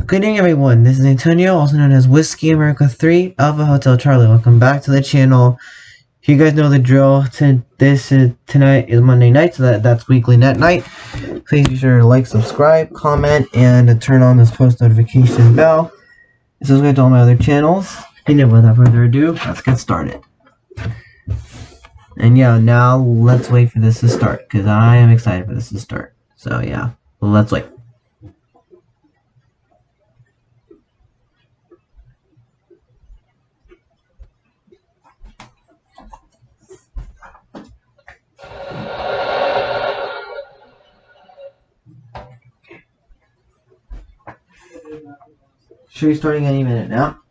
Good evening, everyone. This is Antonio, also known as Whiskey America 3 Alpha Hotel Charlie. Welcome back to the channel. You guys know the drill. Tonight is Monday night, so that's weekly net night. Please be sure to like, subscribe, comment, and turn on this post notification bell. And subscribe to all my other channels. And without further ado, let's get started. And yeah, now let's wait for this to start, because I am excited for this to start. So yeah, let's wait. Should be starting any minute now.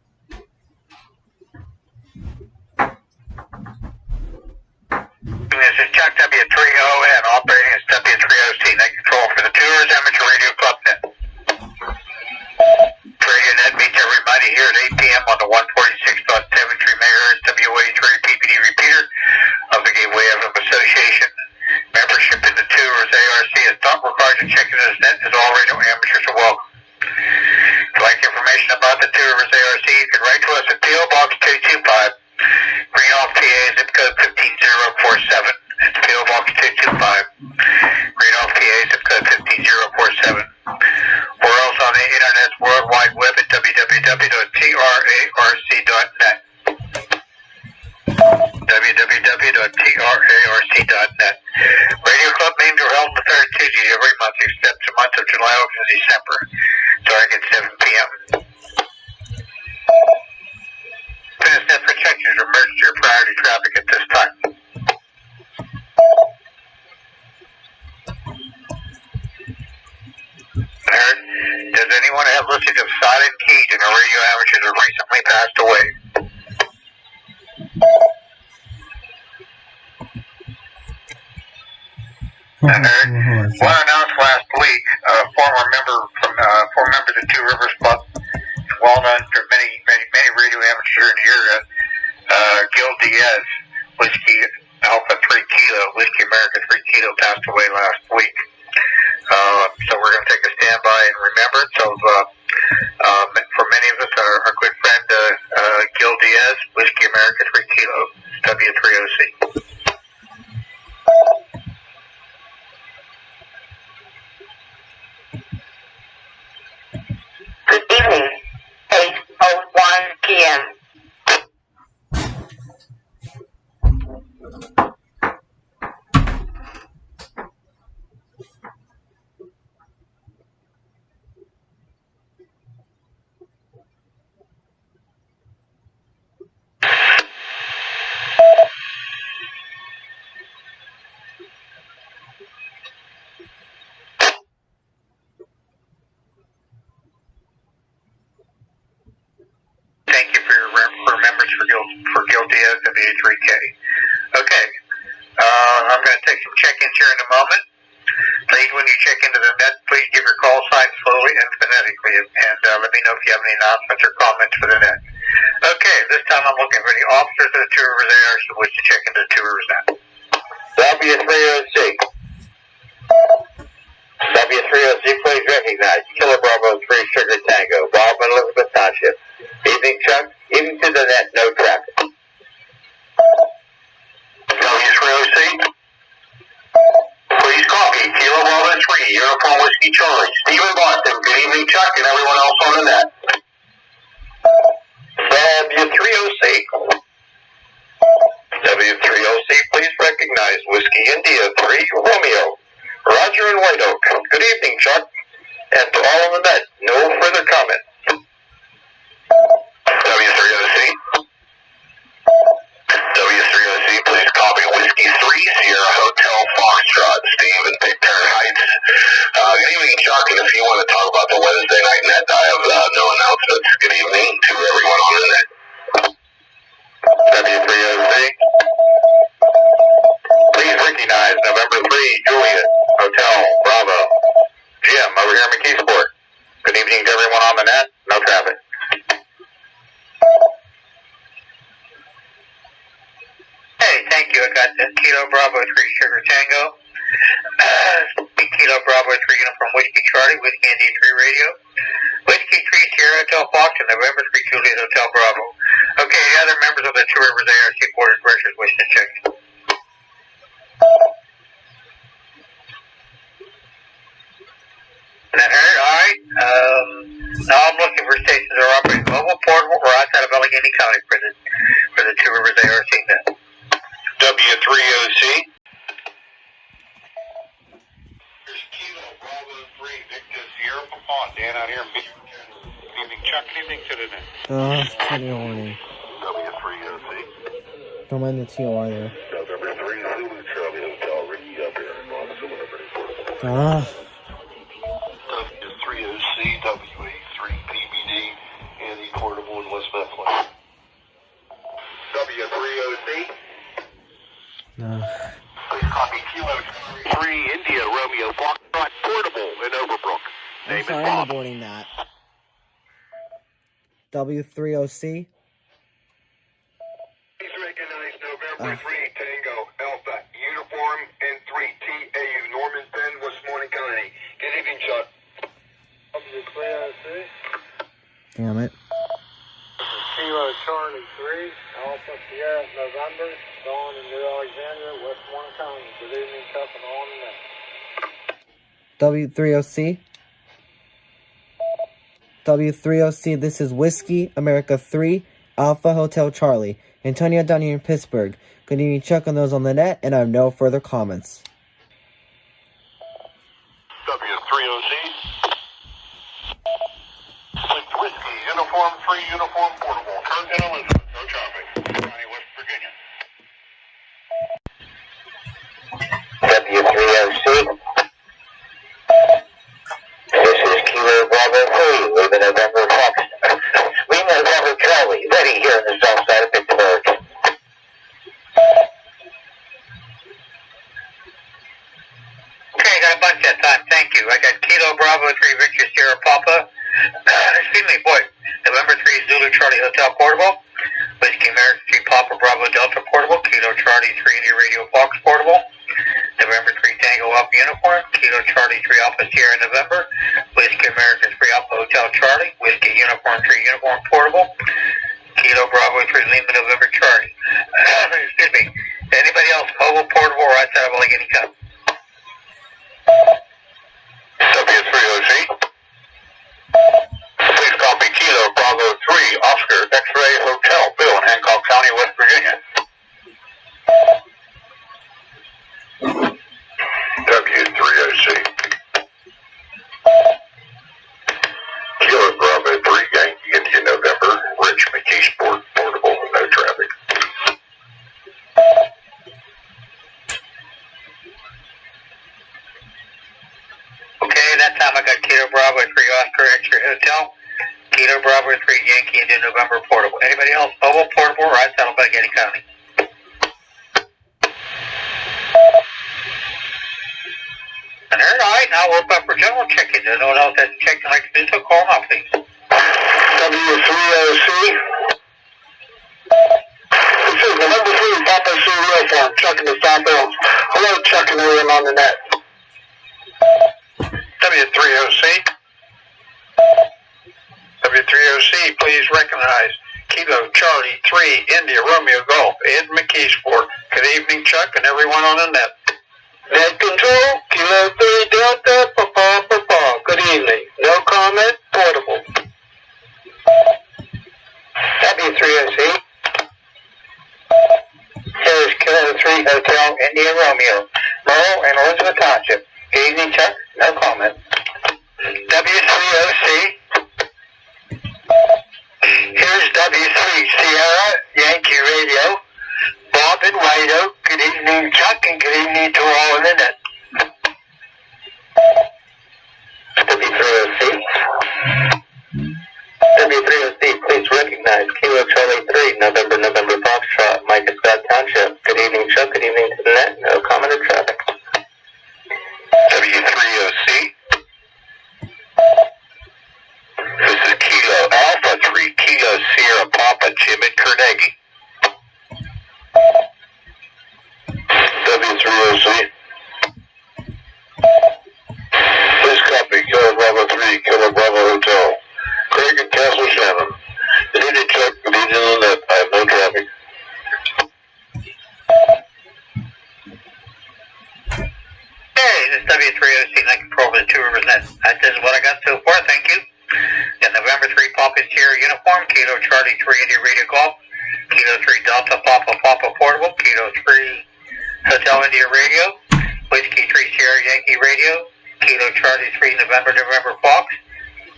This is Chuck W30 and operating as W30C. Net control for the Tours Amateur Radio Club Net. Radio Net meets every Monday here at 8 p.m. on the 146.73 MHz W83 PPD repeater of the Gateway FM Association. Membership in the Tours ARC is not required to check into this net, as all radio amateurs are welcome. If you'd like information about the Tours ARC, you can write to us at P.O. Box 225, Greenhoff, PA, zip code 15047. It's P.O. Box 225, Greenhoff, PA, zip code 15047. We're also on the Internet World Wide Web at www.trarc.net. www.trarc.net. Radio Club meetings are held on the third Tuesday every month, except the month of July, August, and December. Starting at 7 p.m. Finish net protections or emergency or priority traffic at this time. Does anyone have listing of silent keys in a radio amateurs that recently passed away? One announced last week, former member of the Two Rivers Club, well known to many radio amateurs here in the area, Gil Diaz, Whiskey Alpha 3 Kilo, Whiskey America 3 Kilo, passed away last week. So we're going to take a standby and remembrance of, for many of us, our good friend Gil Diaz, Whiskey America 3 Kilo, W3OC. Good evening, 8:01 p.m. Thank you for your remembrance for Gil Diaz, W3K. Okay, I'm going to take some check-ins here in a moment. Please, when you check into the net, please give your call sign slowly and phonetically, and let me know if you have any announcements or comments for the net. Okay, this time I'm looking for the officers of the Two Rivers ARC who wish to check into the Two Rivers net. W3OC. W3OC, please recognize Killer Bravo 3 Sugar Tango, Bob and Elizabeth Township. Evening, Chuck. Even to the net, no traffic. W3OC. Please copy. Kilo Bravo 3, Uniform Whiskey Charlie. Stephen Boston. Good evening, Chuck, and everyone else on the net. W3OC. W3OC, please recognize Whiskey India 3, Romeo. Roger and White Oak. Good evening, Chuck. And to all on the net, no further comment. W3OC. W3OC, please copy Whiskey 3, Sierra Hotel Foxtrot, Steve and Big Bear Heights. Good evening, Chuck, and if you want to talk about the Wednesday night net, I have no announcements. Good evening to everyone on the net. W3OC. Please recognize November 3, Juliet, Hotel, Bravo. Jim, over here in McKeesport. Good evening to everyone on the net. No traffic. Hey, thank you. I got the Kilo Bravo 3 Sugar Tango. Kilo Bravo 3 Uniform Whiskey Charlie, Whiskey India 3 Radio. Whiskey Hotel Fox and November 3 Juliet Hotel Bravo. Okay, the other members of the Two Rivers ARC Board of Directors wish to check. That heard? Alright. Now I'm looking for stations that are operating mobile, portable, or outside of Allegheny County for the Two Rivers ARC net. W3OC. Here's Kilo Bravo 3 Victor Sierra Papa. Dan out here in Good evening, Chuck. Good evening to the net. It's pretty horny. W3OC. Don't mind the TOR there. November 3 Zulu Charlie Hotel. Ricky up here in Austin. W3OC, WA3 PBD, Andy Portable in West Bethlehem. W3OC. Please copy Kilo 3 India Romeo Foxtrot Portable in Overbrook. I'm sorry, I'm aborting that. W3OC. Please recognize November 3 Tango Alpha Uniform and 3 TAU Norman Penn, Westmoreland County. Good evening, Chuck. W3OC. Damn it. Kilo Charlie 3, Alpha Sierra November, Dawn and New Alexandria, Westmoreland County. Good evening, Chuck, and all in the net. W3OC. W3OC, this is Whiskey America 3, Alpha Hotel Charlie. Antonio down here in Pittsburgh. Good evening, Chuck, on those on the net, and I have no further comments. W3OC. Whiskey, Uniform 3, Uniform Portable. Turn in Elizabeth, no traffic. County, West Virginia. W3OC. This is Kilo Bravo 3, leaving November Fox. We November Charlie, ready here in the south side of Pittsburgh. Okay, got a bunch that time. Thank you. I got Kilo Bravo 3 Victor Sierra Papa. Excuse me, boy. November 3 Zulu Charlie Hotel Portable. Whiskey America 3 Papa Bravo Delta Portable. Kilo Charlie 3 India Radio Fox Portable. November 3 Tango Alpha Uniform. Kilo Charlie 3 Alpha Sierra November. Whiskey America 3 Alpha Hotel Charlie. Whiskey Uniform 3 Uniform Portable. Kilo Bravo 3 Lima November Charlie. Excuse me. Anybody else mobile, portable, or outside of Allegheny County? W3OC. Please copy Kilo Bravo 3 Oscar X-Ray Hotel, Bill in Hancock County, West Virginia. W3OC. Kilo Bravo 3 Yankee India November, Rich McKeesport Portable, no traffic. Okay, that time I got Kilo Bravo 3 Oscar X-Ray Hotel. Kilo Bravo 3 Yankee India November Portable. Anybody else mobile, portable, or outside of Allegheny County? And all right, now we're up for general check-in. There's no one else that's checked and like to do so, call them out, please. W3OC. This is the number 3 Papa Sierra Farm, Chuck in the South Hills. Hello, Chuck and everyone on the net. W3OC. W3OC, please recognize Kilo Charlie 3 India Romeo Golf, Ed McKeesport. Good evening, Chuck, and everyone on the net. Net control, Kilo 3 Delta, Papa. Good evening. No comment, portable. W3OC. Here's Kilo 3 Hotel India Romeo, Merle and Elizabeth Township. Good evening, Chuck. No comment. W3OC. Here's W3 Sierra Yankee Radio, Bob and White Oak. Good evening, Chuck, and good evening to all in the net. W3OC. W3OC, please recognize Kilo Charlie 3, November Foxtrot, Mike and Scott Township. Good evening, Chuck. Good evening to the net. No comment or traffic. W3OC. This is Kilo Alpha 3, Kilo Sierra Papa, Jim and Carnegie. W3OC. Please copy Kilo Bravo 3, Kilo Bravo Hotel. Craig and Castle Kilo Charlie 3 India Radio Golf, Kilo 3 Delta Papa Papa Portable, Kilo 3 Hotel India Radio, Whiskey 3 Sierra Yankee Radio, Kilo Charlie 3 November Fox,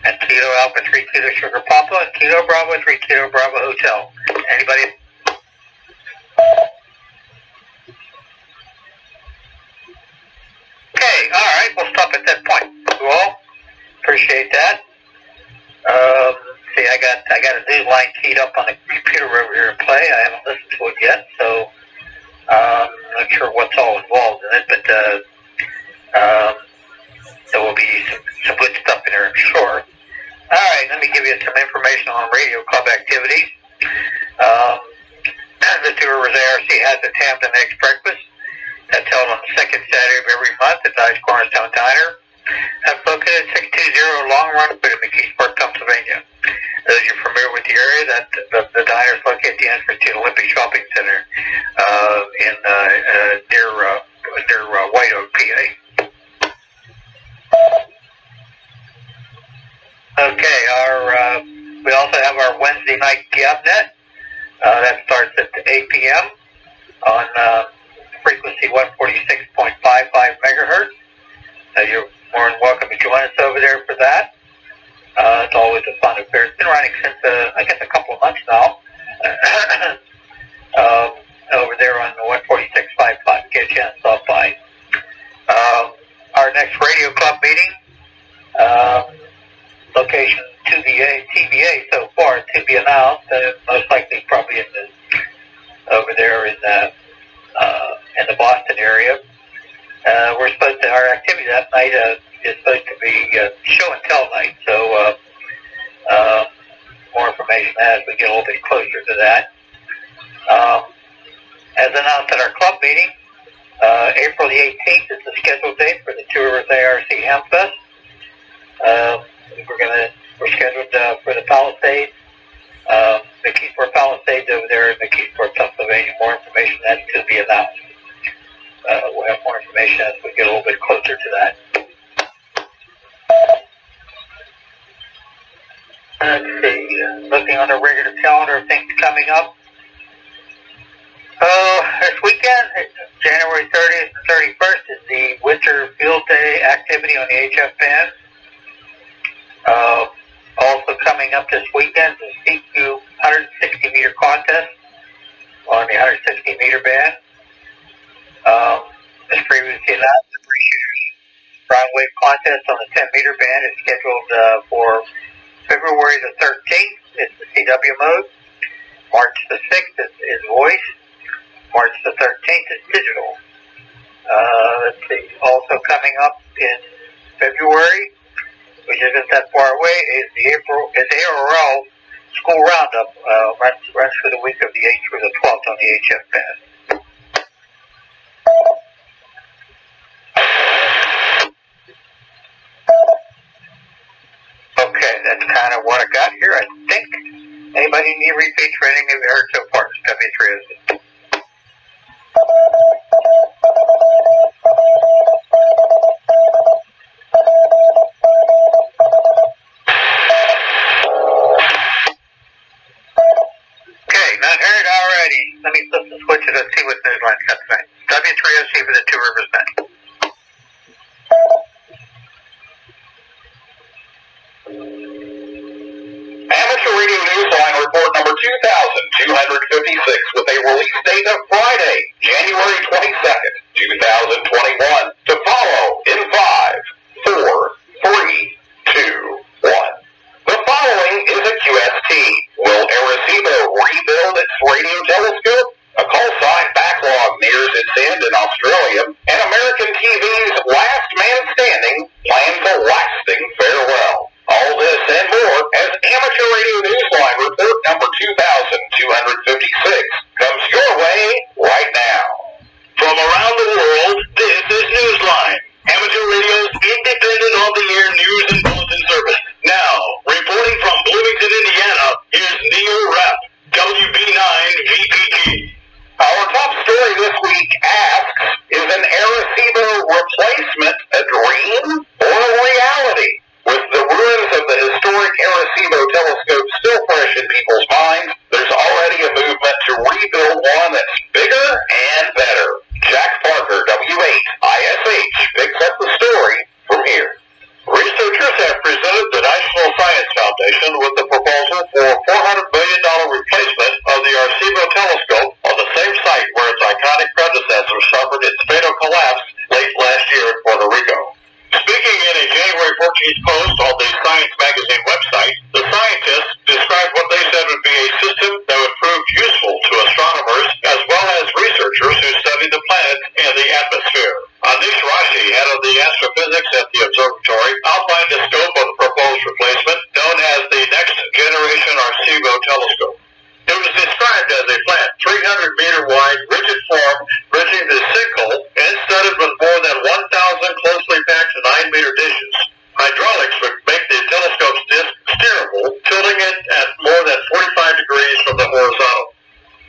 and Kilo Alpha 3 Kilo Sugar Papa, and Kilo Bravo 3 Kilo Bravo Hotel. Anybody? Okay, alright, we'll stop at that point. You all? Appreciate that. See, I got a new line keyed up on the computer over here in play. I haven't listened to it yet, so I'm not sure what's all involved in it, but there will be some good stuff in there, I'm sure. Alright, let me give you some information on radio club activities. The Two Rivers ARC has its Ham and Eggs Breakfast. That's held on the second Saturday of every month at Dice Cornerstone Diner. That's located at 620 Long Run Road in McKeesport, Pennsylvania. Those you're familiar with the area, that the diner is located at the entrance to the Olympic Shopping Center near White Oak, PA. Okay, we also have our Wednesday night Gabnet. That starts at 8 p.m. on frequency 146.55 megahertz. You're more than welcome to join us over there for that. It's always a fun affair. It's been running since, I guess, a couple of months now. Over there on the 146.55. Get a chance to stop by. Our next radio club meeting, location TBA so far, to be announced. Most likely probably over there in the Boston area. We're supposed to, our activity that night is supposed to be show and tell night, so more information as we get a little bit closer to that. As announced at our club meeting, April the 18th is the scheduled date for the Two Rivers ARC Hamfest. We're scheduled for the Palisades, McKeesport Palisades over there in McKeesport, Pennsylvania. More information that's to be announced. We'll have more information as we get a little bit closer to that. Let's see, looking on the regular calendar of things coming up. This weekend, January 30th and 31st, is the Winter Field Day activity on the HF band. Also coming up this weekend is the CQ 160 meter contest on the 160 meter band. As previously announced, the Free Shooters Ground Wave contest on the 10 meter band is scheduled for February the 13th. It's the CW mode. March the 6th is voice. March the 13th is digital. Let's see. Also coming up in February, which isn't that far away, is the ARL School Roundup. Runs for the week of the 8th through the 12th on the HF band. Okay, that's kind of what I got here, I think. Anybody need repeats for anything we've heard so far? W306. Okay, not heard already. Let me flip the switches and see what Newsline's got tonight. W306 for the Two Rivers band. Amateur Radio Newsline report number 2256 with a release date of Friday, January 22nd, 2021. To follow in 5, 4, 3, 2, 1. The following is a QST. Will Arecibo rebuild its radio telescope? A call sign backlog nears its end in Australia, and American TV's Last Man Standing plans a lasting farewell. All this and more as Amateur Radio Newsline report number 2256 comes your way right now. From around the world, this is Newsline, Amateur Radio's independent on-the-air news and bulletin service. Now, reporting from Bloomington, Indiana, here's Neil Rapp, WB9VPG. Our top story this week asks, is an Arecibo replacement a dream or a reality? With the ruins of the historic Arecibo telescope still commission Arecibo telescope. It was described as a flat, 300-meter wide, rigid form bridging the sinkhole and studded with more than 1,000 closely packed 9-meter dishes. Hydraulics would make the telescope's disc steerable, tilting it at more than 45 degrees from the horizontal.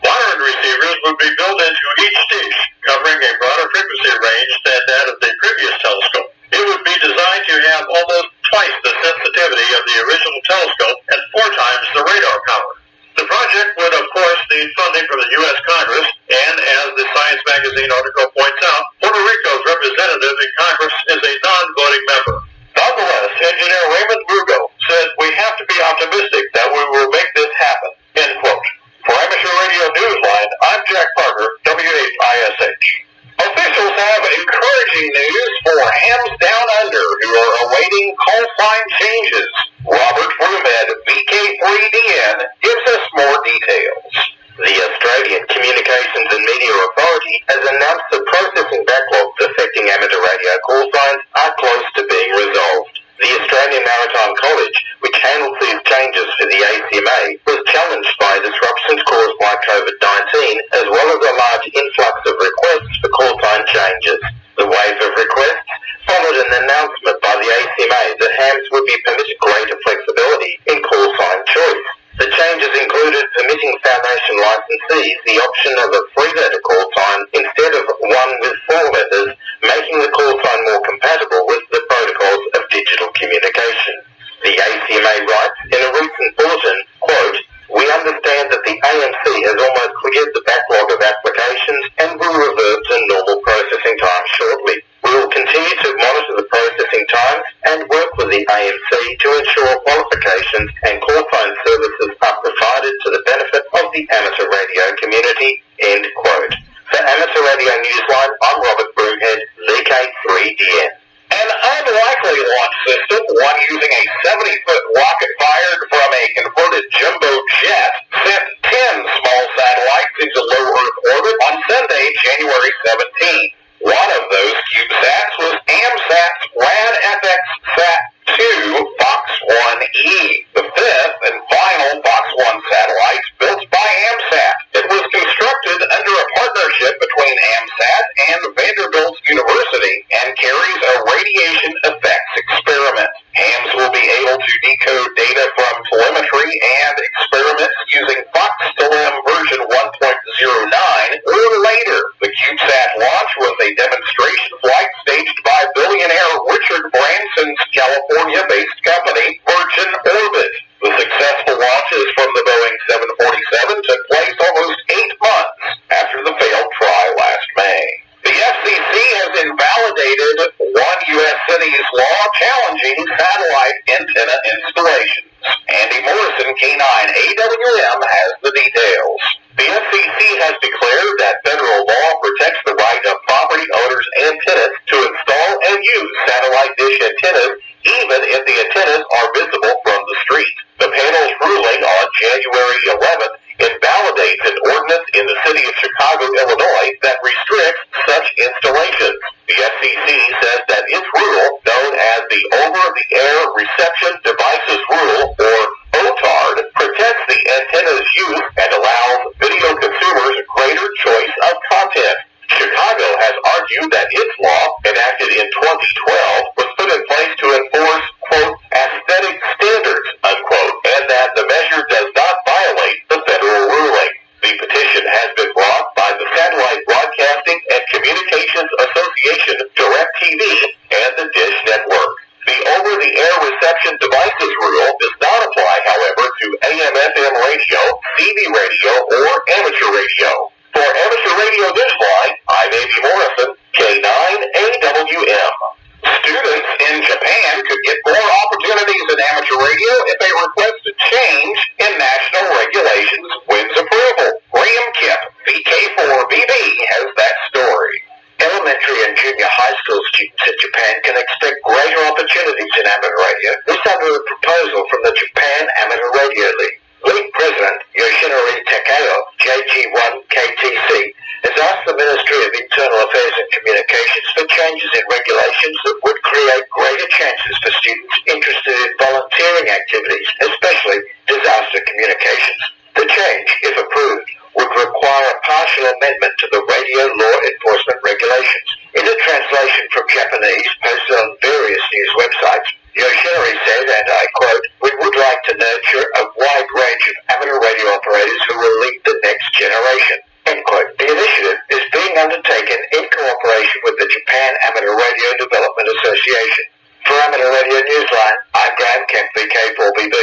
Modern receivers would be built into each dish, covering a broader frequency range than that of the previous telescope. It would be designed to have almost twice the sensitivity of the original telescope and 4 times the radar power. The project would, of course, need funding from the U.S. Congress, and as the Science Magazine article points out, Puerto Rico's representative in Congress is a non-voting member. Nonetheless, engineer Raymond Lugo said, "We have to be optimistic that we will make this happen." End quote. For Amateur Radio Newsline, I'm Jack Parker, WHISH. Officials have encouraging news for hams down under who are awaiting call sign changes. Robert Brumed, VK3DN, gives us more details. The Australian Communications and Media Authority has announced the processing backlogs affecting amateur radio call signs are close to being resolved. The Australian Maritime College, which handles these changes for the ACMA, was challenged by disruptions caused by COVID-19, as well as a large influx of requests for call sign changes. The wave of requests followed an announcement by the ACMA that hams would be permitted greater flexibility in call sign choice. The changes included permitting Foundation licensees the option of a 3-letter call sign instead of one with 4 letters, making the call sign more compatible with the protocols of digital communication. The ACMA writes in a recent bulletin, quote, "We understand that the AMC has almost cleared the backlog of applications and will revert to normal processing time shortly. We will continue to monitor the processing times and work with the AMC to ensure qualifications and call phone services are provided to the benefit of the amateur radio community." End quote. For Amateur Radio Newsline, I'm Robert Broomhead, VK3DN. An unlikely launch system, one using a 70-foot rocket fired from a converted jumbo jet, sent 10 small satellites into low Earth orbit on Sunday, January 17. One of those CubeSats was AMSAT's RAD-FX-SAT-2 Fox 1E, the 5th and final Fox 1 satellite built by AMSAT. It was constructed under a partnership between AMSAT and Vanderbilt University and carries a radiation effects experiment. Hams will be able to decode data from telemetry and experiments using FOX-TELEM version 1.09 or later. The CubeSat launch was a demonstration flight staged by billionaire Richard Branson's California-based company, Virgin Orbit. The successful launches from the Boeing 747 took place almost 8 months after the failed try last May. The FCC has invalidated one U.S. city's law challenging satellite antenna installations. Andy Morrison, K9AWM, has the details. The FCC has declared that federal law protects the right of property owners and tenants to install and use satellite dish antennas, even if the antennas are visible from the street. The panel's ruling on January 11th invalidates an ordinance in the city of Chicago, Illinois, that restricts such installations. The FCC says that its rule, known as the Over-the-Air Reception Devices Rule, or OTARD, protects the antenna's use and allows video consumers greater choice of content. Chicago has argued that its law, enacted in 2012, was put in place to enforce, quote, aesthetic standards, unquote, and that the measure does not violate the federal ruling. The petition has been brought by the Satellite Broadcasting and Communications Association, DirecTV, and the Dish Network. The Over-the-Air Reception Devices Rule does not apply, however, to AM/FM radio, CB radio, or amateur radio. For Amateur Radio Newsline, I'm Andy Morrison, K9AWM. Students in Japan could get more opportunities in amateur radio if they request a change in national regulations wins approval. Graham Kipp, VK4BB, has that story. Elementary and junior high school students in Japan can expect greater opportunities in amateur radio. This under a proposal from the Japan Amateur Radio League. League President Yoshinori Takeo, JG1KTC, has asked the Ministry of Internal Affairs and Communications for changes in regulations that would create greater chances for students interested in volunteering activities, especially disaster change, if approved, would require a partial amendment to the radio law enforcement regulations. In a translation from Japanese posted on various news websites, Yoshinori said, and I quote, "We would like to nurture a wide range of amateur radio operators who will lead the next generation." End quote. The initiative is being undertaken in cooperation with the Japan Amateur Radio Development Association. For Amateur Radio Newsline, I'm Graham Kemp, VK4BB.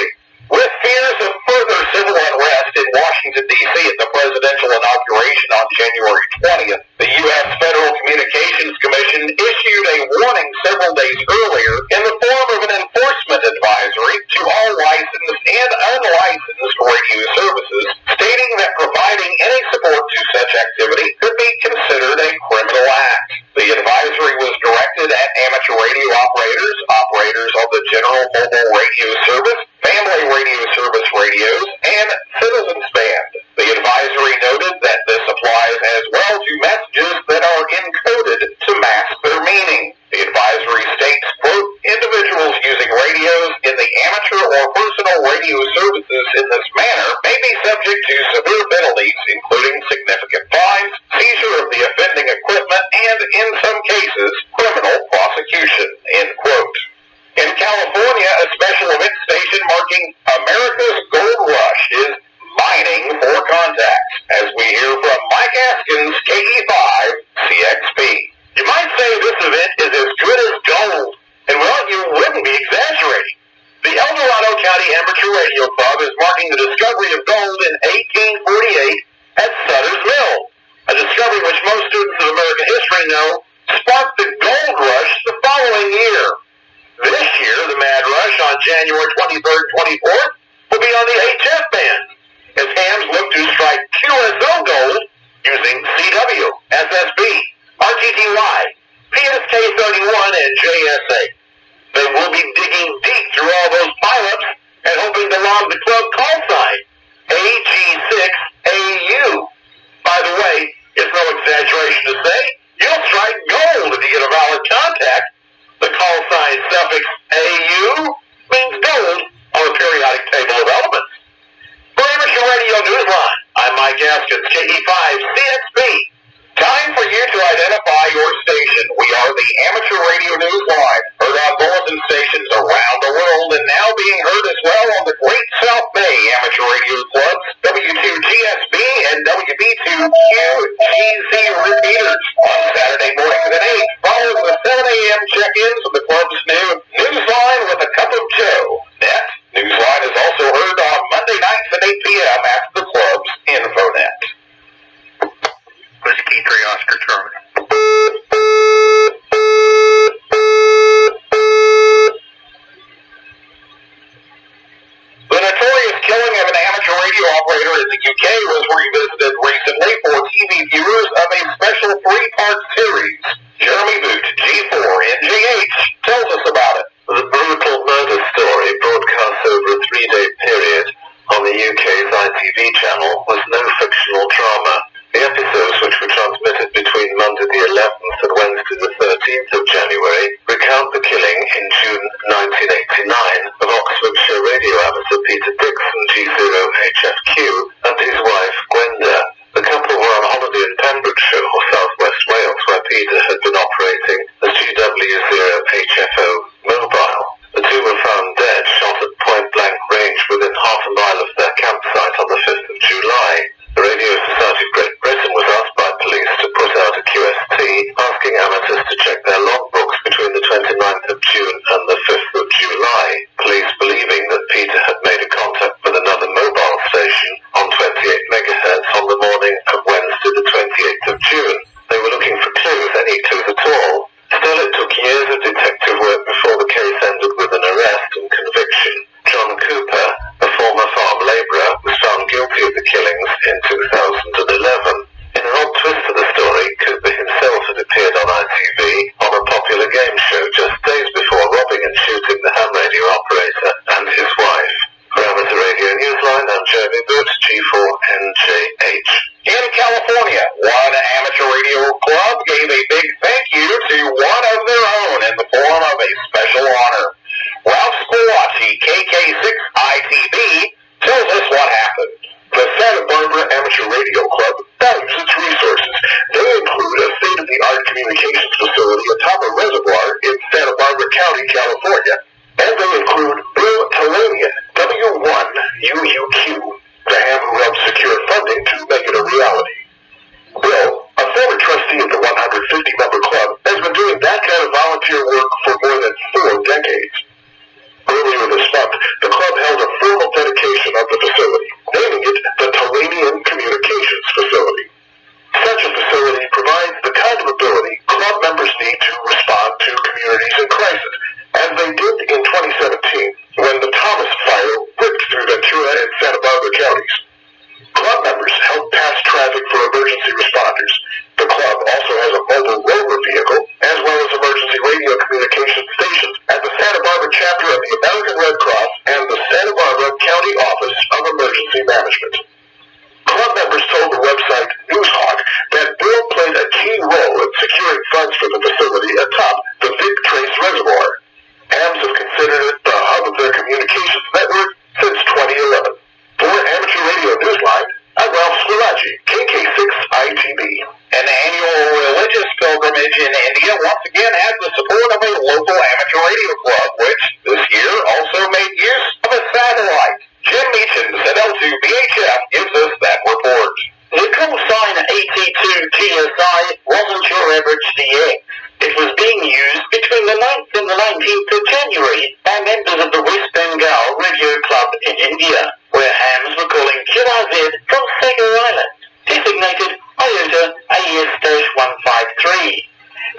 With fears of further civil unrest in Washington, D.C. at the presidential inauguration on January 20th, the U.S. Federal Communications Commission issued a warning several days earlier in the form of an enforcement advisory to all licensed and unlicensed radio services, stating that providing any support to such activity could be considered a criminal act. The advisory was directed at amateur radio operators, operators of the General Mobile Radio Service, Family Radio Service radios, and Citizens Band. The advisory noted that this applies as well to messages that are encoded to mask their meaning. The advisory states, quote, "Individuals using radios in the amateur or personal radio services in this manner may be subject to severe penalties, including significant fines, seizure of the offending equipment, and, in some cases, criminal prosecution," end quote. In California, a special event station marking America's Gold Rush is mining for contacts, as we hear from Mike Askins, KE5 CXP. You might say this event is as good as gold, and well, you wouldn't be exaggerating. The El Dorado County Amateur Radio Club is marking the discovery of gold in 1848 at Sutter's Mill, a discovery which most students of American history know sparked the gold rush the following year. This year, the Mad Rush on January 23rd, 24th will be on the HF band, as hams look to strike QSO gold using CW, SSB, RTTY, PSK31, and JSA. They will be digging deep through all those pileups and hoping to log the club call sign, AG6AU. By the way, it's no exaggeration to say you'll strike gold if you get a valid contact. The call sign suffix AU means gold on the periodic table of elements. For Amateur Radio Newsline, I'm Mike Askins, KE5 CXP. Time for you to identify your station. We are the Amateur Radio Newsline, heard on bulletin stations around the world and now being heard as well on the Great South Bay Amateur Radio Club's W2GSB and WB2QGZ repeaters. On Saturday mornings at 8, following the 7 a.m. check-ins of the club's new Newsline with a Cup of Joe. Net Newsline is also heard on Monday nights at 8 p.m. at the club's Infonet. Whiskey 3 Oscar Charlie. The notorious killing of an amateur radio operator in the UK was revisited recently for TV viewers of a special 3-part series. Jeremy Boot, G4NJH, tells us about it. The brutal murder story, broadcast over a 3-day period on the UK's ITV channel, was no fictional drama. The episodes, which were transmitted between Monday the 11th and Wednesday the 13th of January, recount the killing in June 1989 of Oxfordshire radio amateur Peter Dixon, G0HFQ, and his wife Gwenda. The couple were on holiday in Pembrokeshire or southwest Wales, where Peter had been operating as GW0HFO mobile. The two were found dead, shot at point-blank range within half a mile of their campsite on the 5th of July. The Radio Society of Great Britain was asked by police to put out a QST asking amateurs to check their logbooks between the 29th of June and the 5th of July. Police, believing that Peter had made a contact with another mobile station on 28 megahertz on the morning of Wednesday the 28th of June. They were looking for clues, any clues at all. Still, it took years of detective work before the case ended with an arrest and conviction. John Cooper, a former farm labourer, was found guilty of the killings in 2011. In an odd twist to the story, Cooper himself had appeared on ITV on a popular game show just days before robbing and shooting the ham radio operator and his wife. For Amateur Radio Newsline, I'm Jeremy Boot, G4NJH. In California, one amateur radio club gave a big thank you to one of their own in the form of a special honor. Ralph Squatchy, KK6ITB, tells us what happened. The set of and Santa Barbara counties. Club members help pass traffic for emergency responders. The club also has a mobile rover vehicle, as well as emergency radio communication stations at the Santa Barbara chapter of the American Red Cross and the Santa Barbara County Office of Emergency Management. Club members told the website Newshawk that Bill played a key role in securing funds for the facility atop the Big Trace Reservoir. Hams have considered it the hub of their communications network since 2011. For Amateur Radio Newsline, I'm Ralph Squillaci, KK6ITB. An annual religious pilgrimage in India once again had the support of a local amateur radio club, which this year also made use of a satellite. Jim Meachin, ZL2BHF, gives us that report. The call sign AT2 GSI wasn't your average DX. It was being used between the 9th and the 19th of January by members of the West Bengal Radio Club in India, where hams were calling QRZ from Sagar Island, designated IOTA AES-153.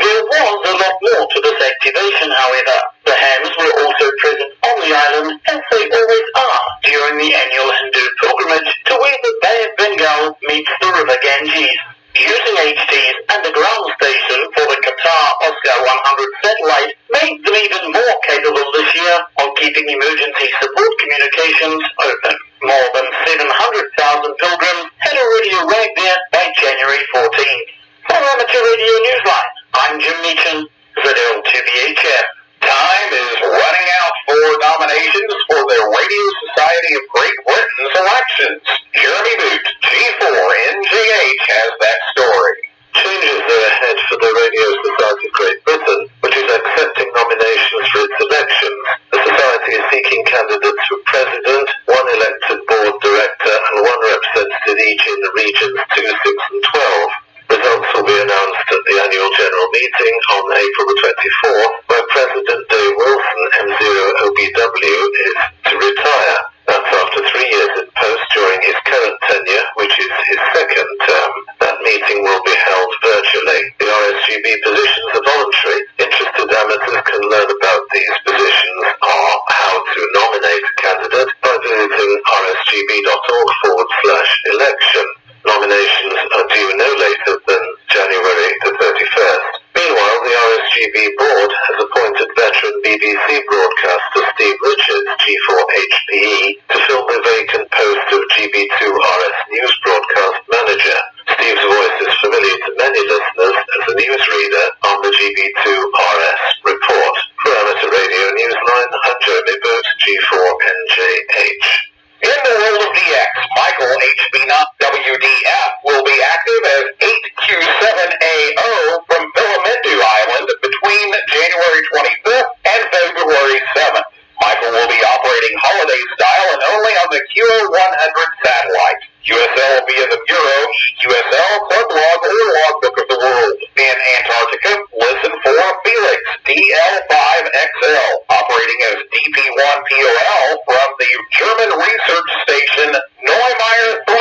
There was a lot more to this activation, however. The hams were also present on the island, as they always are, during the annual Hindu pilgrimage to where the Bay of Bengal meets the River Ganges. Using HT's underground station for the Qatar Oscar 100 satellite made them even more capable this year of keeping emergency support communications open. More than 700,000 pilgrims had already arrived there by January 14th. For Amateur Radio Newsline, I'm Jim Meachin, ZL2BHF. Time is running out for nominations for the Radio Society of Great Britain's elections. Jeremy Boot, G4NGH, has that story. Changes are ahead for the Radio Society of Great Britain, which is accepting nominations for its elections. The Society is seeking candidates for President, one elected Board Director, and one representative each in the regions 2, 6, and 12. Results will be announced at the annual general meeting on April the 24th, where President Dave Wilson, M0OBW, is to retire. That's after 3 years in post during his current tenure, which is his second term. That meeting will be held virtually. The RSGB positions are voluntary. Interested amateurs can learn about these positions or how to nominate a candidate by visiting rsgb.org/election. Nominations are due no later than January the 31st. Meanwhile, the RSGB board has appointed veteran BBC broadcaster Steve Richards, G4HPE, to fill the vacant post of GB2RS News Broadcast Manager. Steve's voice is familiar to many listeners as a newsreader on the GB2RS report. For Amateur Radio Newsline, I'm Jeremy Boot, G4NJH. In the world of DX, Michael HB0WDF will be active as 8Q7AO from Filamendu Island between January 25th and February 7th. Michael will be operating holiday style and only on the QO100 satellite. QSL will be in the Bureau, QSL, Club Log, or Logbook of the World. In Antarctica, listen for Felix, DL5XL, operating as DP1POL from the German research station Neumeier 3,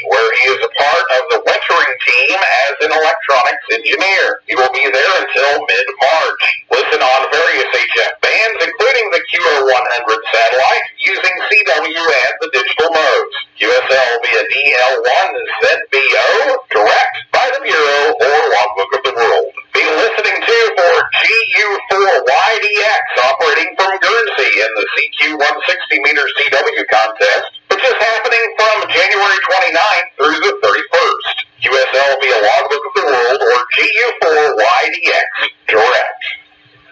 where he is a part of the wintering team as an electronics engineer. He will be there until mid-March. Listen on various HF bands, including the QO100 satellite, using CW and the digital modes. QSL will be a DL1ZBO, direct by the Bureau or Logbook of the World. Be listening to for GU4YDX, operating from Guernsey in the CQ160-meter CW contest, which is happening from January 29th through the 31st. QSL will be a Logbook of the World or GU4YDX, direct.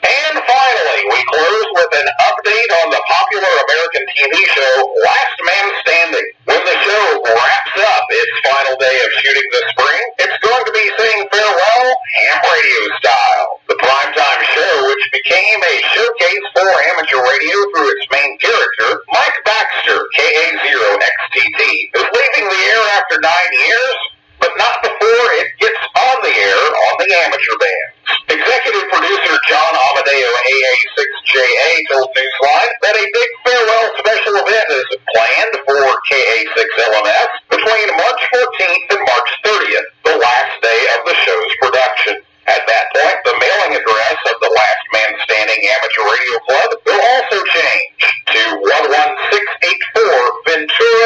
And finally, we close with an update on the popular American TV show Last Man Standing. When the show wraps up its final day of shooting this spring, it's going to be saying farewell ham radio style. The primetime show, which became a showcase for amateur radio through its main character, Mike Baxter, KA0XTT, is leaving the air after 9 years, but not before it gets on the air on the amateur bands. Executive producer John Amadeo AA6JA told Newsline that a big farewell special event is planned for KA6LMS between March 14th and March 30th, the last day of the show's production. At that point, the mailing address of the Last Man Standing Amateur Radio Club will also change to 11684 Ventura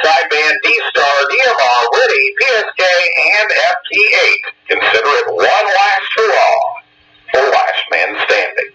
sideband D-Star, DMR, Ready, PSK, and FT8. Consider it one last hurrah for Last Man Standing.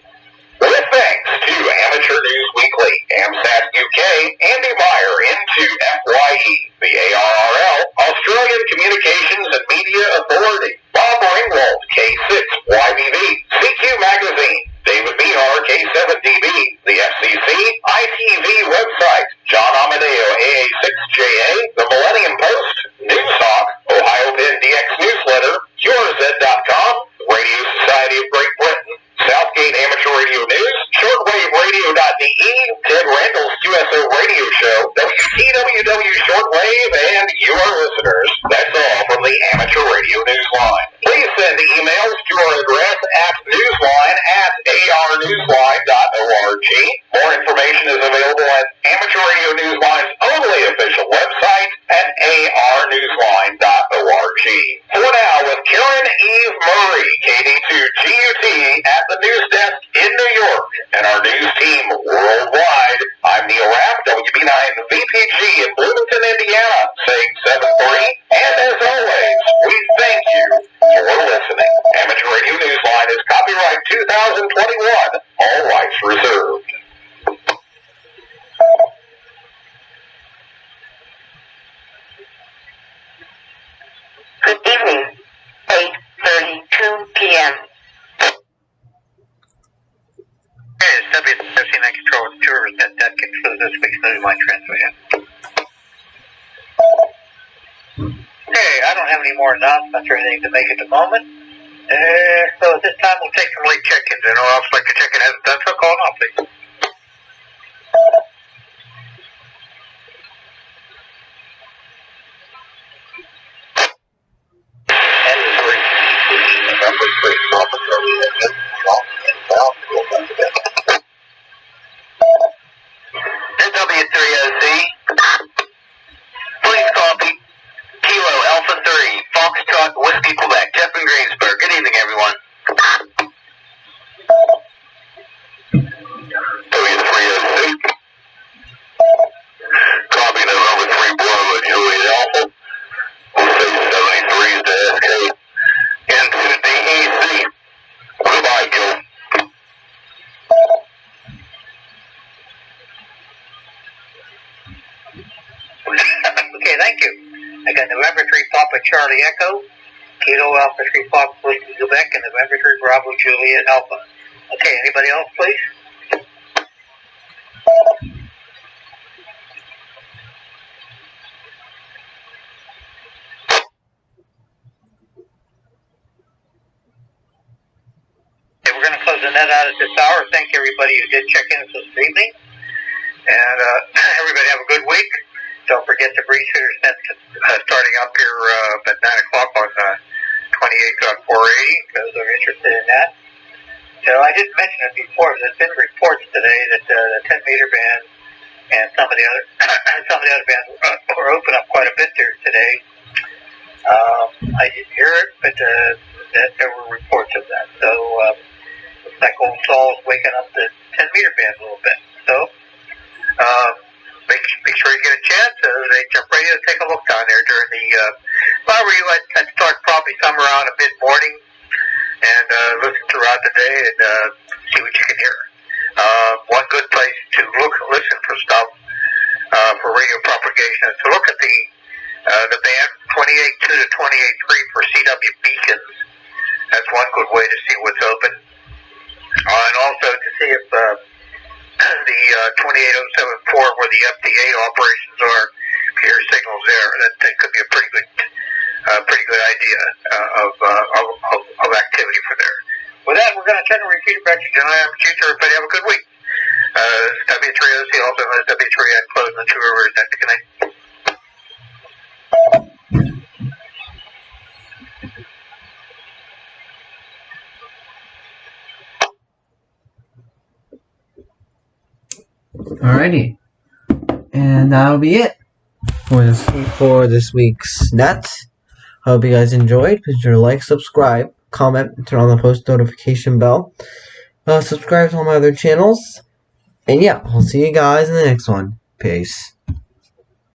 With thanks to Amateur News Weekly, AMSAT UK, Andy Meyer into FYE, the ARRL, Australian Communications and Media Authority, Bob Ringwald, K6, YBV, CQ Magazine, David Behar, K7DB, the FCC, ITV website, John Amadeo, AA6JA, the Millennium Post, Newshawk, Ohio Penn DX Newsletter, QRZ.com, Radio Society of Great Britain, Southgate Amateur Radio News, ShortwaveRadio.de, Ted Randall's QSO Radio Show, WTWW Shortwave, and your listeners. That's all from the Amateur Radio Newsline. Please send emails to our address at newsline@arnewsline.org. More information is available at Amateur Radio Newsline's only official website at arnewsline.org. For now, with Karen Eve Murray, KD2GUT, at the news desk in New York, and our news team worldwide, I'm Neil Rapp, WB9VPG in Bloomington, Indiana, saying 7-3, and as always, we thank you for listening. Amateur Radio Newsline is copyright 2021, all rights reserved. Good evening, 8:32 p.m. Hey, it's WFC9 Control with Tours. That concludes this week's Newsline transmission. Okay, I don't have any more announcements or anything to make at the moment. So at this time we'll take some late check-ins. And I'll also like to check in. That's a call now, please. W3OC. Please copy Kilo Alpha 3, Foxtrot, Whiskey, Quebec, Jeff in Greensburg. Good evening, everyone. W3OC. Copy November 3 Bravo, Juliet Alpha. We'll say 73s to SK. Into DEC. Goodbye, Joe. Okay, thank you. I got November 3 Papa Charlie Echo, Kilo Alpha 3 Papa Whiskey Quebec, and November 3 Bravo Juliet Alpha. Okay, anybody else, please? Okay, we're going to close the net out at this hour. Thank you, everybody who did check in this evening. And everybody have a good week. Don't forget the breeze feeder net starting up here at 9 o'clock on 28.480, those are interested in that. So I didn't mention it before, but there's been reports today that the 10-meter band and some of the other bands were open up quite a bit there today. I didn't hear it, but that there were reports of that. So looks like Old Saul's waking up the 10-meter band a little bit. So make sure you get a chance. They jump ready to take a look down there during the. I'd start probably somewhere around mid-morning and listen throughout the day and see what you can hear. One good place to listen for stuff for radio propagation is to look at the band 28.2 to 28.3 for CW beacons. That's one good way to see what's open, and also to see if the 28.074 where the FDA operations are, clear signals there. That could be a pretty good idea of activity for there. With that, we're going to turn the repeater back to John Future. Everybody have a good week. W3OC also known as W3N closing the 2 rivers. That's good night. Alrighty, and that'll be it for this week's net. Hope you guys enjoyed. Please sure to like, subscribe, comment, turn on the post notification bell. Subscribe to all my other channels. And yeah, I'll see you guys in the next one. Peace.